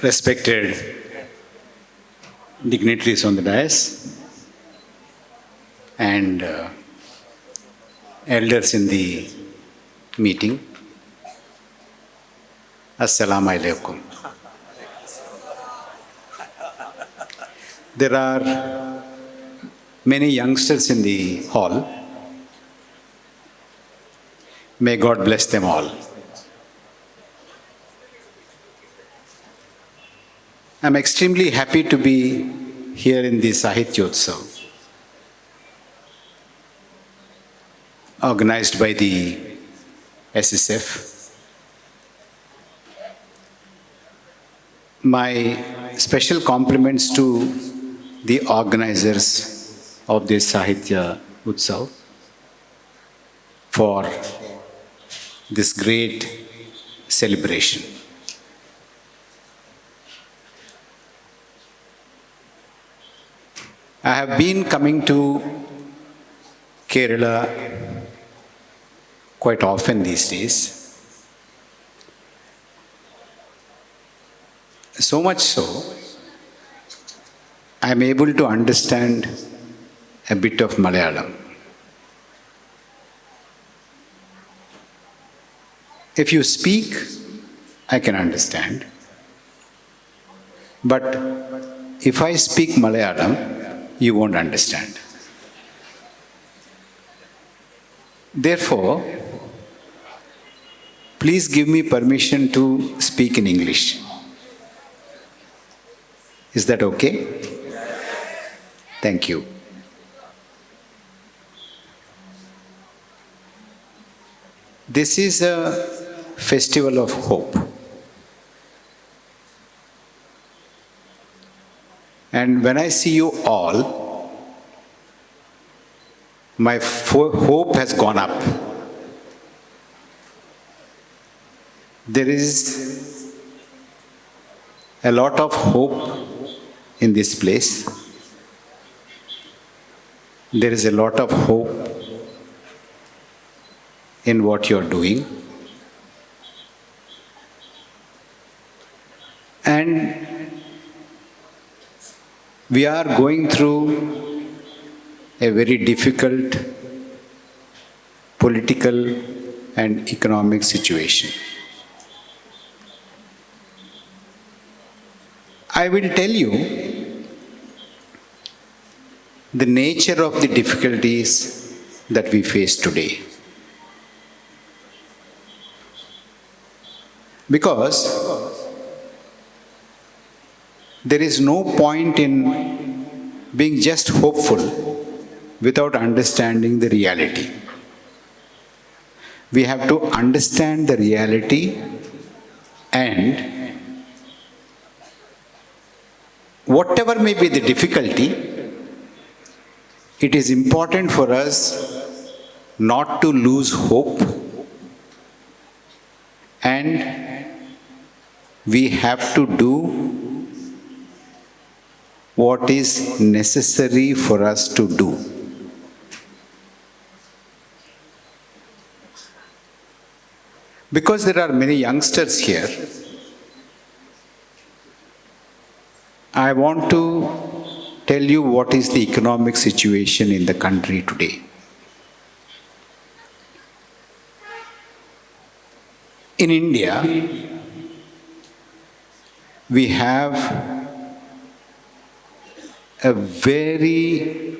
Respected dignitaries on the dais and elders in the meeting, Assalamu alaikum. There are many youngsters in the hall. May God bless them all. I'm extremely happy to be here in the Sahityotsav, organized by the SSF. My special compliments to the organizers of this Sahitya Utsav for this great celebration. I have been coming to Kerala quite often these days. So much so, I am able to understand a bit of Malayalam. If you speak, I can understand. But if I speak Malayalam, you won't understand. Therefore, please give me permission to speak in English. Is that okay? Thank you. This is a festival of hope. And when I see you all, my hope has gone up. There is a lot of hope in this place. There is a lot of hope in what you are doing. And we are going through a very difficult political and economic situation. I will tell you the nature of the difficulties that we face today. Because there is no point in being just hopeful without understanding the reality. We have to understand the reality, and whatever may be the difficulty, it is important for us not to lose hope, and we have to do what is necessary for us to do. Because there are many youngsters here, I want to tell you what is the economic situation in the country today. In India, we have a very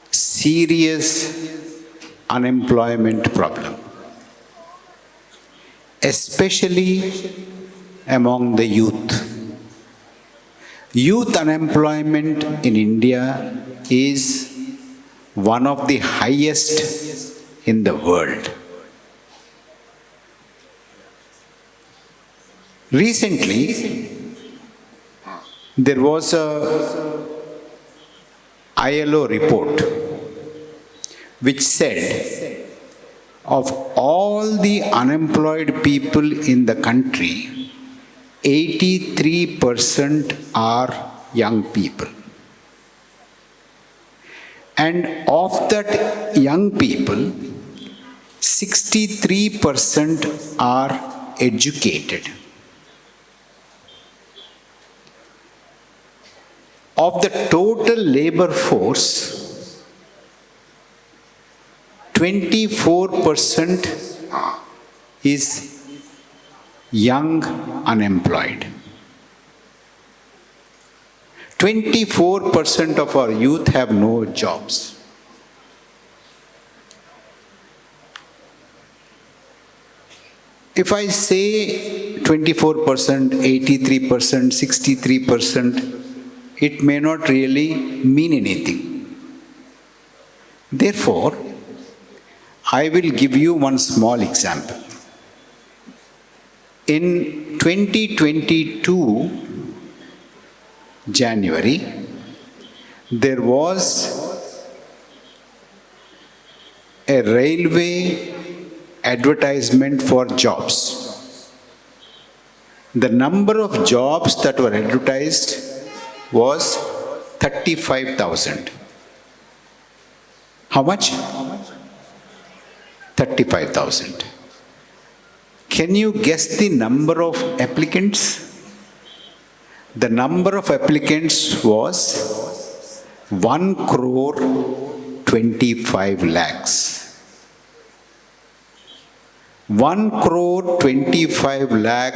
serious unemployment problem, especially among the youth. Youth unemployment in India is one of the highest in the world. Recently, there was a ILO report which said of all the unemployed people in the country, 83% are young people. And of that young people, 63% are educated. Of the total labor force, 24% is young unemployed. 24% of our youth have no jobs. If I say 24%, 83%, 63%, it may not really mean anything. Therefore, I will give you one small example. In 2022, January, there was a railway advertisement for jobs. The number of jobs that were advertised was 35,000. How much? 35,000. Can you guess the number of applicants? The number of applicants was 1 crore 25 lakhs. 1 crore 25 lakh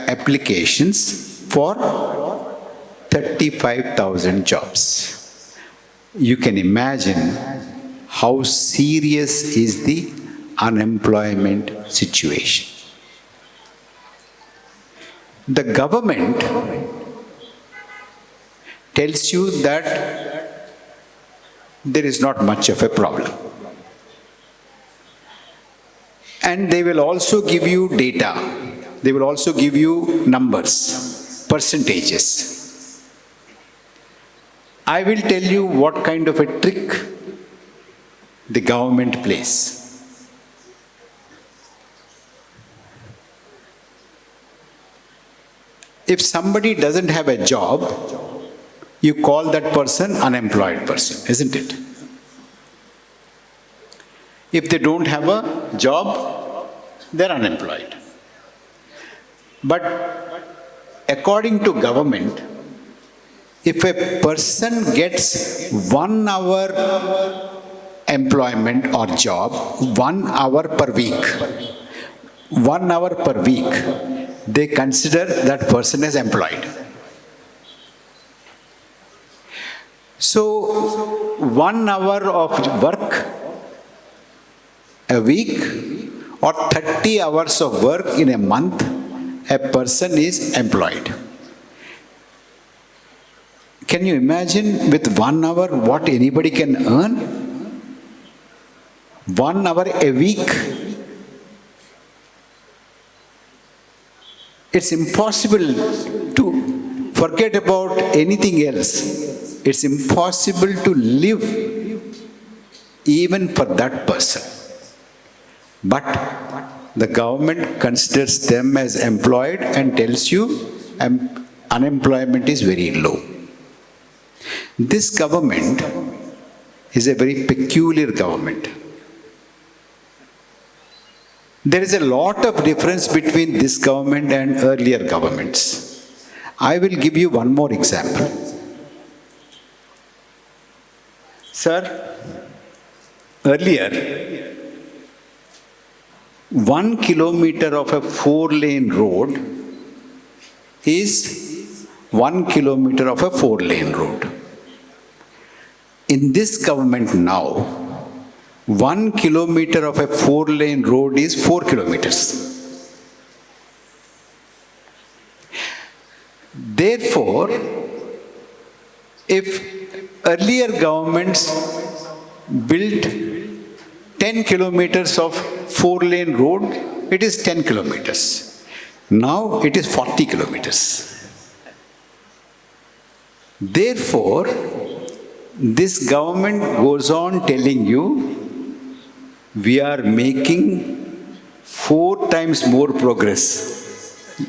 applications for 35,000 jobs. You can imagine how serious is the unemployment situation. The government tells you that there is not much of a problem. And they will also give you data. They will also give you numbers, percentages. I will tell you what kind of a trick the government plays. If somebody doesn't have a job, you call that person unemployed person, isn't it? If they don't have a job, they're unemployed. But according to government, if a person gets 1 hour employment or job, 1 hour per week, 1 hour per week, they consider that person as employed. So, 1 hour of work a week or 30 hours of work in a month, a person is employed. Can you imagine with 1 hour what anybody can earn? 1 hour a week. It's impossible to forget about anything else. It's impossible to live even for that person. But the government considers them as employed and tells you unemployment is very low. This government is a very peculiar government. There is a lot of difference between this government and earlier governments. I will give you one more example. Sir, earlier, 1 kilometer of a 4-lane road is 1 kilometer of a 4-lane road. In this government now, 1 kilometer of a 4-lane road is 4 kilometers. Therefore, if earlier governments built 10 kilometers of 4-lane road, it is 10 kilometers. Now it is 40 kilometers. Therefore, this government goes on telling you, we are making 4 times more progress.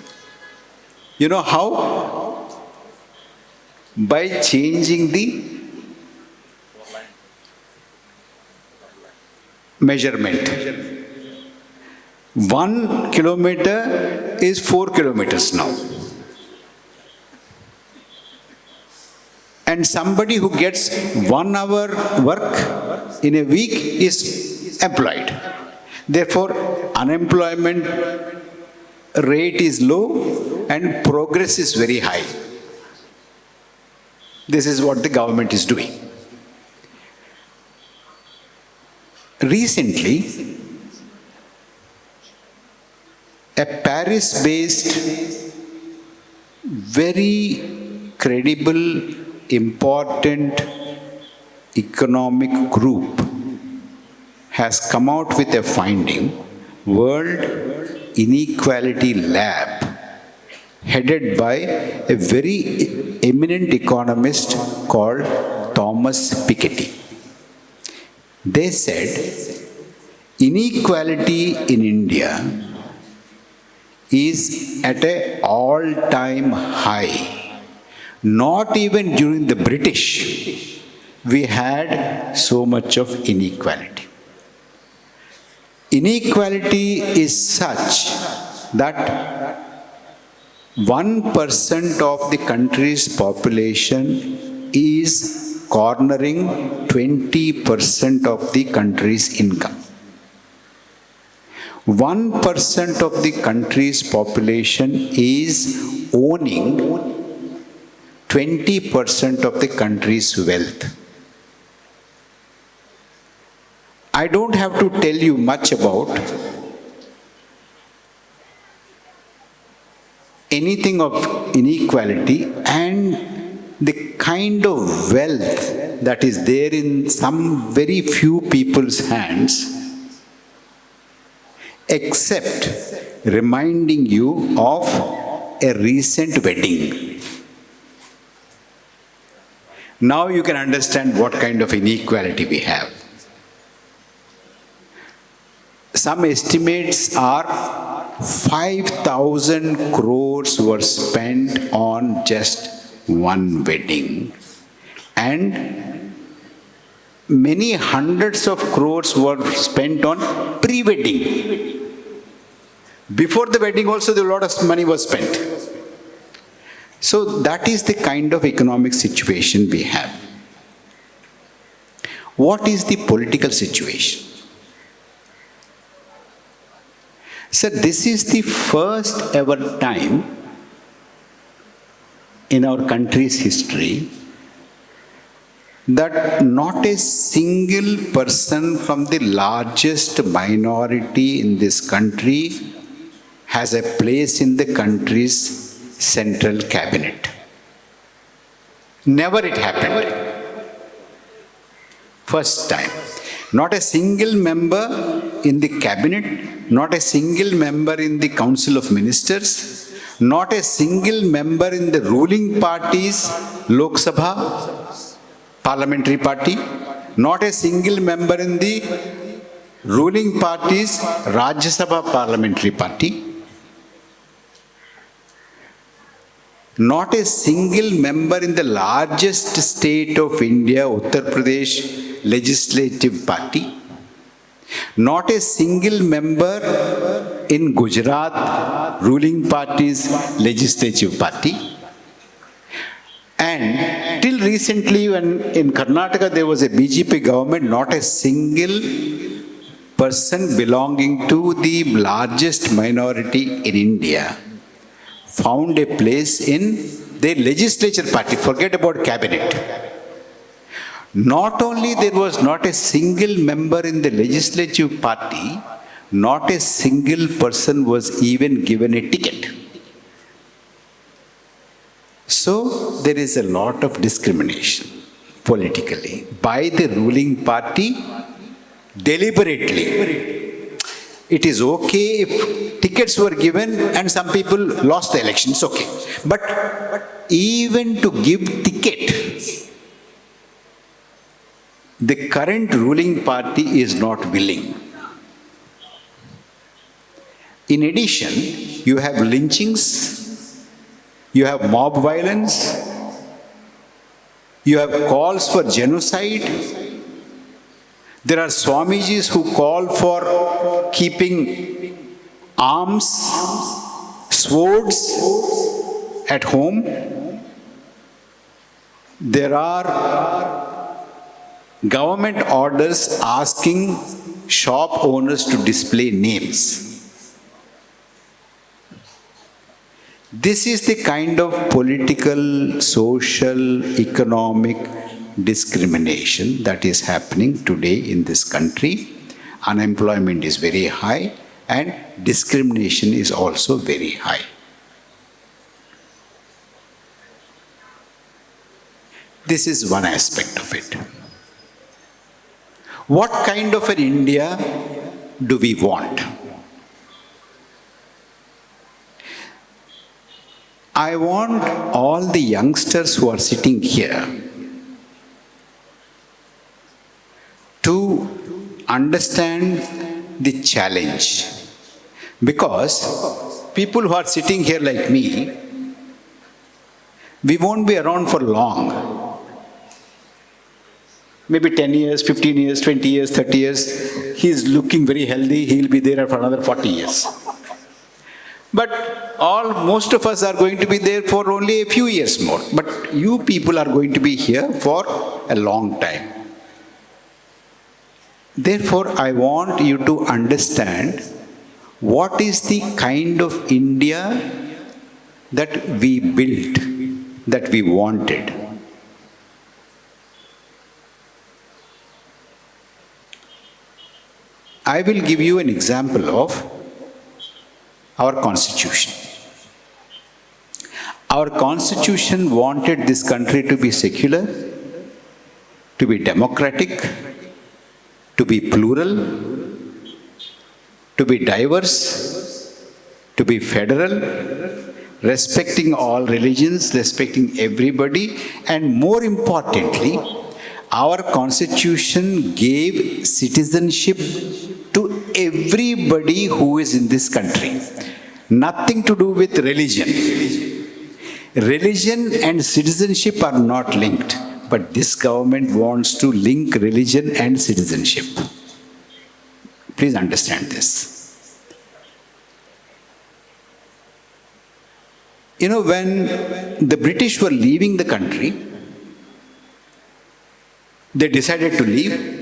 You know how? By changing the measurement. 1 kilometer is 4 kilometers now. And somebody who gets 1 hour work in a week is employed. Therefore, unemployment rate is low and progress is very high. This is what the government is doing. Recently, a Paris-based, very credible, important economic group has come out with a finding, World Inequality Lab, headed by a very eminent economist called Thomas Piketty. They said, inequality in India is at an all-time high. Not even during the British, we had so much of inequality. Inequality is such that 1% of the country's population is cornering 20% of the country's income. 1% of the country's population is owning 20% of the country's wealth. I don't have to tell you much about anything of inequality and the kind of wealth that is there in some very few people's hands, except reminding you of a recent wedding. Now you can understand what kind of inequality we have. Some estimates are 5,000 crores were spent on just one wedding, and many hundreds of crores were spent on pre-wedding. Before the wedding also, a lot of money was spent. So that is the kind of economic situation we have. What is the political situation? Sir, this is the first ever time in our country's history that not a single person from the largest minority in this country has a place in the country's central cabinet. Never it happened. First time. Not a single member in the cabinet, not a single member in the council of ministers, not a single member in the ruling party's Lok Sabha, parliamentary party, not a single member in the ruling party's Rajya Sabha parliamentary party, not a single member in the largest state of India, Uttar Pradesh legislative party, not a single member in Gujarat ruling party's legislative party. And till recently, when in Karnataka there was a BJP government, not a single person belonging to the largest minority in India found a place in the legislature party. Forget about cabinet. Not only there was not a single member in the legislative party, not a single person was even given a ticket. So there is a lot of discrimination politically by the ruling party deliberately. It is okay if tickets were given and some people lost the election, it's okay. But even to give ticket, the current ruling party is not willing. In addition, you have lynchings, you have mob violence, you have calls for genocide. There are Swamijis who call for keeping arms, swords at home. There are government orders asking shop owners to display names. This is the kind of political, social, economic discrimination that is happening today in this country. Unemployment is very high and discrimination is also very high. This is one aspect of it. What kind of an India do we want? I want all the youngsters who are sitting here to understand the challenge. Because people who are sitting here like me, we won't be around for long. Maybe 10 years, 15 years, 20 years, 30 years. He's looking very healthy, he'll be there for another 40 years. But most of us are going to be there for only a few years more. But you people are going to be here for a long time. Therefore, I want you to understand what is the kind of India that we built, that we wanted. I will give you an example of our constitution. Our constitution wanted this country to be secular, to be democratic, to be plural, to be diverse, to be federal, respecting all religions, respecting everybody, and more importantly, our constitution gave citizenship to everybody who is in this country. Nothing to do with religion. Religion and citizenship are not linked, but this government wants to link religion and citizenship. Please understand this. You know, when the British were leaving the country, they decided to leave,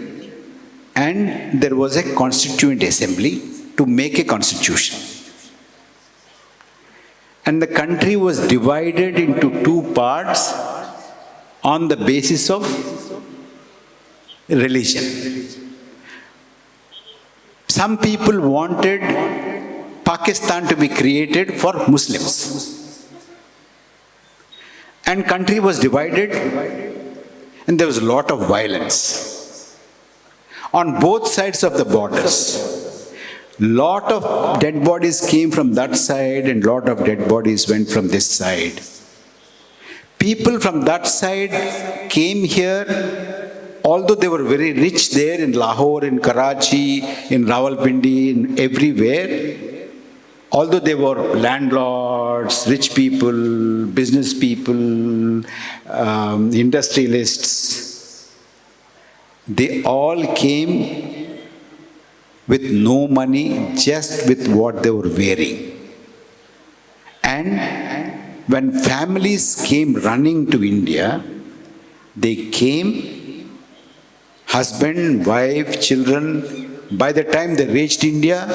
and there was a constituent assembly to make a constitution. And the country was divided into two parts on the basis of religion. Some people wanted Pakistan to be created for Muslims. And country was divided, and there was a lot of violence on both sides of the borders. Lot of dead bodies came from that side and lot of dead bodies went from this side. People from that side came here, although they were very rich there in Lahore, in Karachi, in Rawalpindi, in everywhere. Although they were landlords, rich people, business people, industrialists, they all came with no money, just with what they were wearing. And when families came running to India, they came, husband, wife, children. By the time they reached India,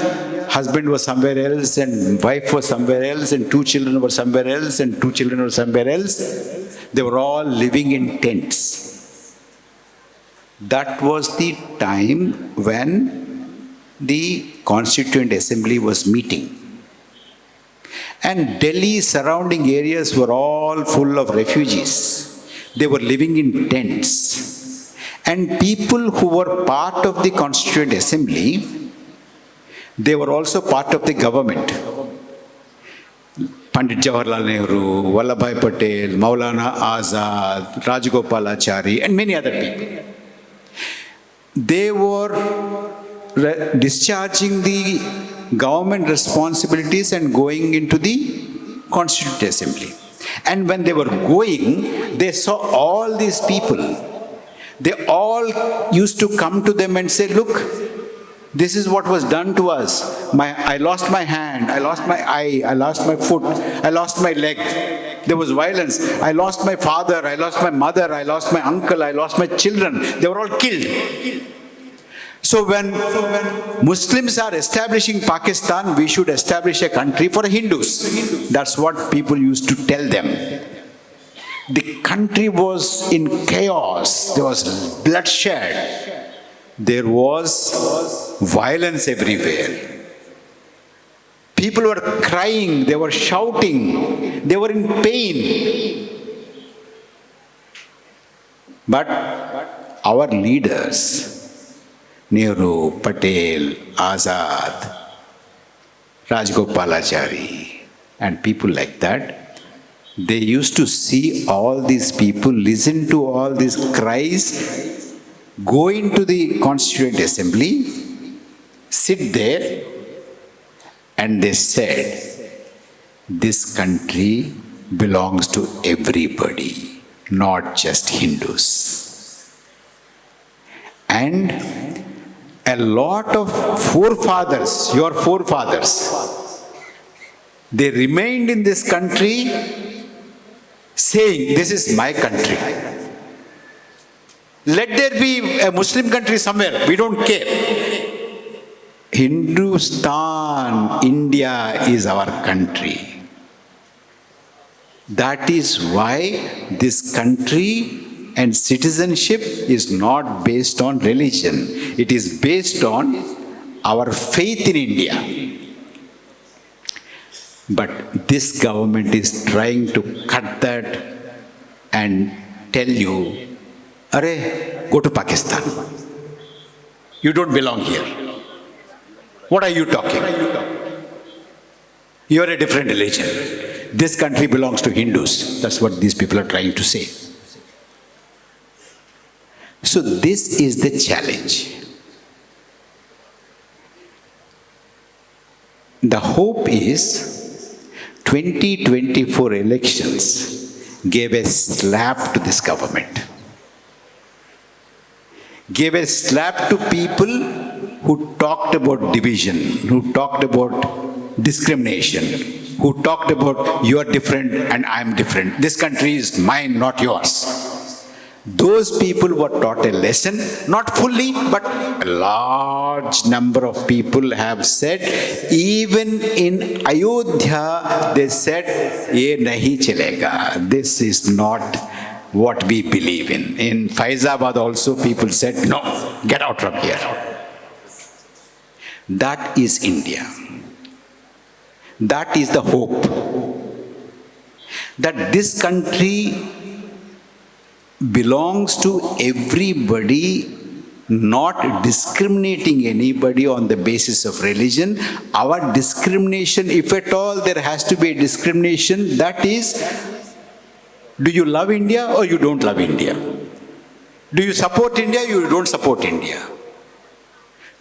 husband was somewhere else and wife was somewhere else and two children were somewhere else and two children were somewhere else. They were all living in tents. That was the time when the Constituent Assembly was meeting. And Delhi surrounding areas were all full of refugees. They were living in tents. And people who were part of the Constituent Assembly, they were also part of the government. Pandit Jawaharlal Nehru, Vallabhbhai Patel, Maulana Azad, Rajagopalachari, and many other people. They were discharging the government responsibilities and going into the Constituent Assembly. And when they were going, they saw all these people. They all used to come to them and say, look, this is what was done to us. I lost my hand, I lost my eye, I lost my foot, I lost my leg. There was violence. I lost my father, I lost my mother, I lost my uncle, I lost my children. They were all killed. So when Muslims are establishing Pakistan, we should establish a country for Hindus. That's what people used to tell them. The country was in chaos. There was bloodshed. There was violence everywhere. People were crying, they were shouting, they were in pain. But our leaders, Nehru, Patel, Azad, Rajgopalachari, and people like that, they used to see all these people, listen to all these cries, go into the Constituent Assembly, sit there, and they said, this country belongs to everybody, not just Hindus. And a lot of forefathers, your forefathers, they remained in this country saying, this is my country. Let there be a Muslim country somewhere, we don't care. Hindustan, India is our country. That is why this country and citizenship is not based on religion. It is based on our faith in India. But this government is trying to cut that and tell you, Arey, go to Pakistan. You don't belong here. What are you talking? You are a different religion. This country belongs to Hindus. That's what these people are trying to say. So this is the challenge. The hope is 2024 elections gave a slap to this government. Gave a slap to people who talked about division, who talked about discrimination, who talked about you are different and I am different. This country is mine, not yours. Those people were taught a lesson, not fully, but a large number of people have said, even in Ayodhya, they said, ye nahi chalega, this is not what we believe in. In Faizabad also people said, no, get out from here. That is India. That is the hope. That this country belongs to everybody, not discriminating anybody on the basis of religion. Our discrimination, if at all there has to be a discrimination, that is, do you love India or you don't love India? Do you support India or you don't support India?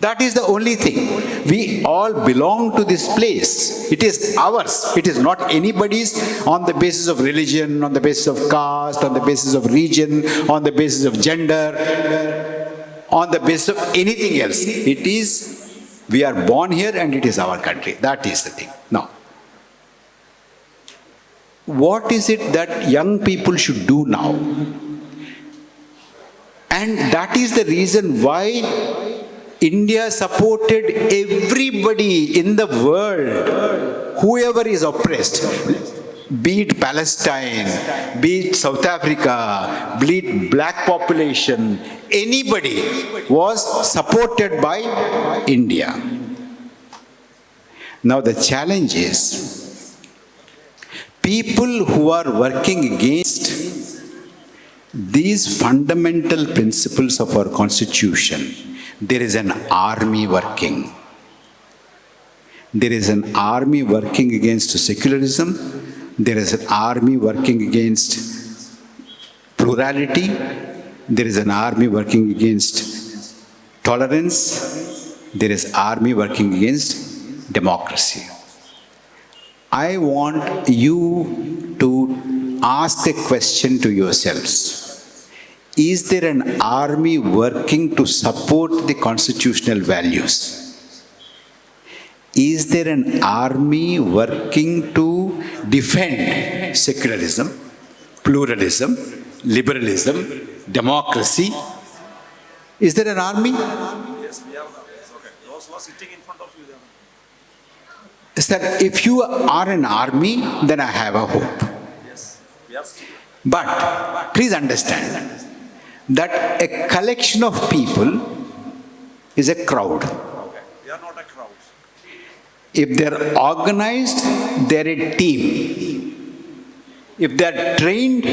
That is the only thing. We all belong to this place. It is ours. It is not anybody's on the basis of religion, on the basis of caste, on the basis of region, on the basis of gender, on the basis of anything else. It is, we are born here and it is our country. That is the thing. Now, what is it that young people should do now? And that is the reason why India supported everybody in the world, whoever is oppressed, be it Palestine, be it South Africa, be it black population, anybody was supported by India. Now the challenge is, people who are working against these fundamental principles of our constitution, there is an army working. There is an army working against secularism. There is an army working against plurality. There is an army working against tolerance. There is an army working against democracy. I want you to ask a question to yourselves. Is there an army working to support the constitutional values? Is there an army working to defend secularism, pluralism, liberalism, democracy. Is there an army? Yes, we have. Okay. Those who are sitting in front of you, they are. Sir, if you are an army, then I have a hope. Yes, we have still. But please understand that a collection of people is a crowd. Okay. We are not a crowd. If they're organized, they're a team. If they're trained,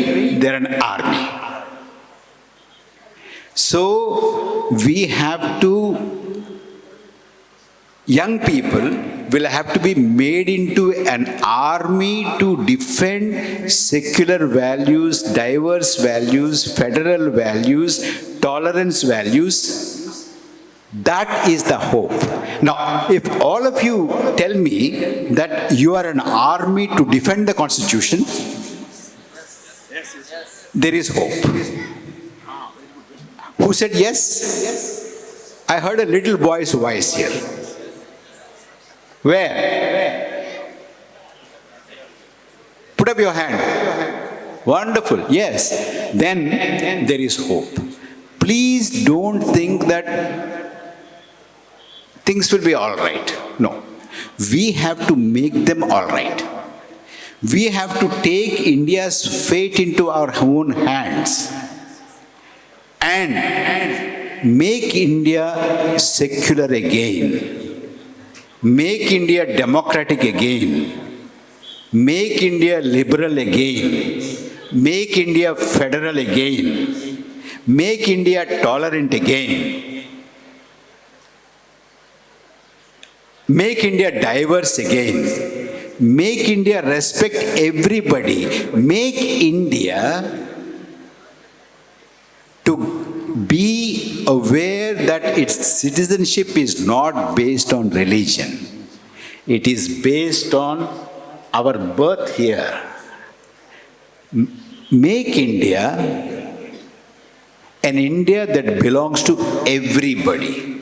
they're an army. So we have to, young people will have to be made into an army to defend secular values, diverse values, federal values, tolerance values. That is the hope. Now, if all of you tell me that you are an army to defend the Constitution, there is hope. Who said yes? I heard a little boy's voice here. Where? Put up your hand. Wonderful. Yes. Then there is hope. Please don't think that things will be all right. No. We have to make them all right. We have to take India's fate into our own hands and make India secular again. Make India democratic again. Make India liberal again. Make India federal again. Make India tolerant again. Make India diverse again. Make India respect everybody. Make India to be aware that its citizenship is not based on religion. It is based on our birth here. Make India an India that belongs to everybody.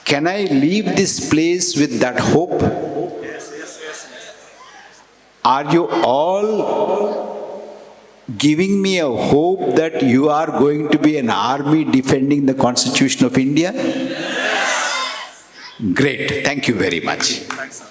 Can I leave this place with that hope? Yes. Are you all giving me a hope that you are going to be an army defending the Constitution of India? Great. Thank you very much. Thanks, sir.